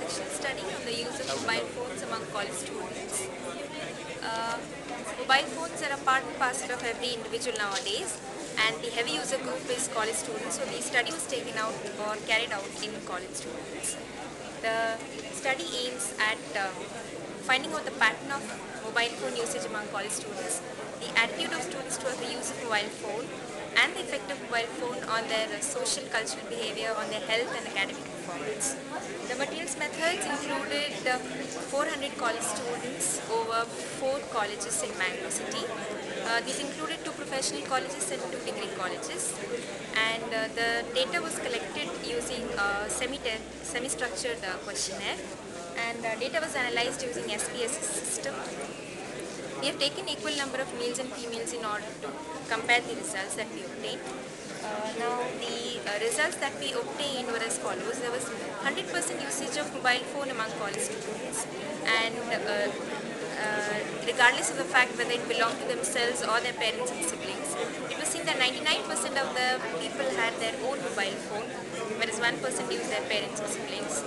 controversial study on the use of mobile phones among college students. Uh, Mobile phones are a part and parcel of every individual nowadays, and the heavy user group is college students. So the study was taken out or carried out in college students. The study aims at finding out the pattern of mobile phone usage among college students, the attitude of students towards the use of mobile phone, and the effect of mobile phone on their social cultural behavior, on their health and academic performance. The materials methods included 400 college students over 4 colleges in Mangalore city. These included 2 professional colleges and 2 degree colleges, and the data was collected using a semi-structured questionnaire, and data was analyzed using SPSS system. We have taken equal number of males and females in order to compare the results that we obtained. Now the results that we obtained were as follows. There was 100% usage of mobile phone among college students, and regardless of the fact whether it belonged to themselves or their parents and siblings. It was seen that 99% of the people had their own mobile phone, whereas 1% used their parents or siblings.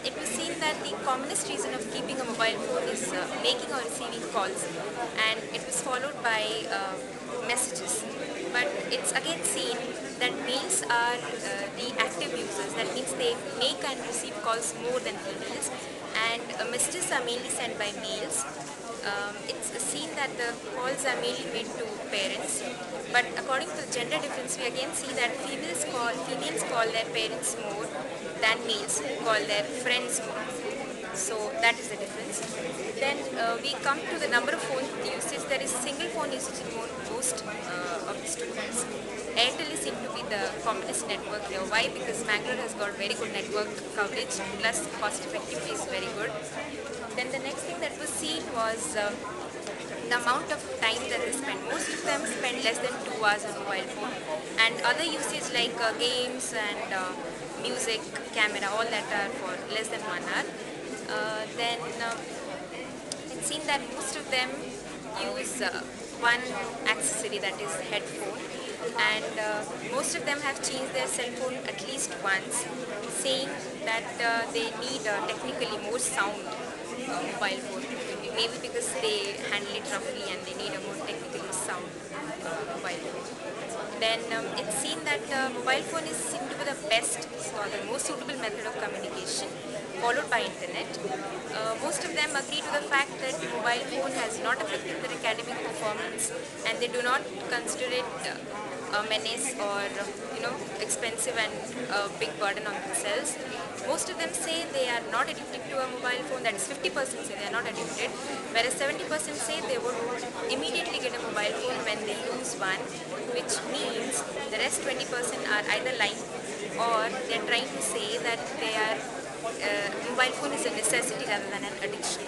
It was seen that the commonest reason of keeping a mobile phone is making or receiving calls, and it was followed by messages. But it's again seen that males are the active users. That means they make and receive calls more than females, and messages are mainly sent by males. It's seen that the calls are mainly made to parents, but according to the gender difference, we again see that females call their parents more than males call their friends more. So that is the difference. Then we come to the number of phone usage. There is single phone usage in most of the students. Airtel is seen to be the commonest network here. Why? Because Mangalore has got very good network coverage, plus cost effectivity is very good. Then the next thing that was seen was the amount of time that they spend. Most of them spend less than 2 hours on mobile phone, and other usage like games and music, camera, all that are for less than 1 hour. Then it's seen that most of them use one accessory, that is headphone, and most of them have changed their cell phone at least once, saying that they need technically more sound mobile phone, maybe because they handle it roughly and they need a more technically sound mobile phone. Then it's seen that mobile phone is seen to be the best or the most suitable method of communication, followed by internet. Most of them agree to the fact that mobile phone has not affected their academic performance, and they do not consider it a menace or expensive and a big burden on themselves. Most of them say they are not addicted to a mobile phone. That is 50% say they are not addicted, whereas 70% say they would immediately get a mobile phone when they use one, which means the rest 20% are either lying or they are trying to say that they are mobile phone is a necessity rather than an addiction.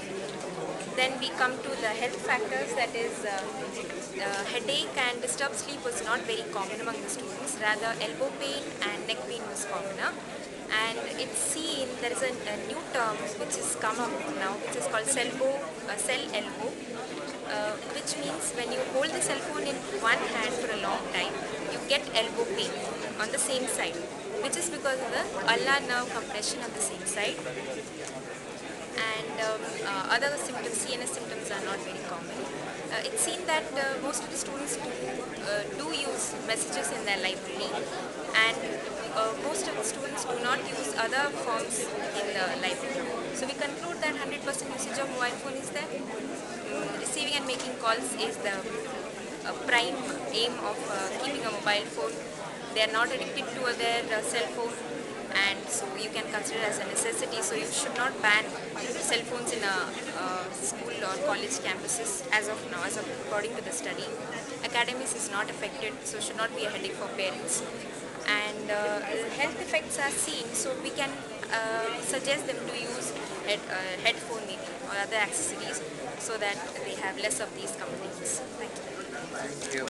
Then we come to the health factors, that is headache and disturbed sleep was not very common among the students, rather elbow pain and neck pain was commoner. And it's seen there is a new term which has come up now, which is called cell elbow, which means when you hold the cell phone in one hand for a long time, you get elbow pain on the same side, which is because of the ulnar nerve compression on the same side. And other symptoms, CNS symptoms, are not very common. It's seen that most of the students do use messages in their library, and most of the students do not use other forms in the library. So we conclude that 100% usage of mobile phone is there. Receiving and making calls is the prime aim of keeping a mobile phone. They are not addicted to their cell phone, and so you can consider it as a necessity. So you should not ban cell phones in a school or college campuses as of now, according to the study. Academics is not affected, so should not be a headache for parents. And health effects are seen, so we can suggest them to use headphone maybe or other accessories so that they have less of these complaints. Thank you.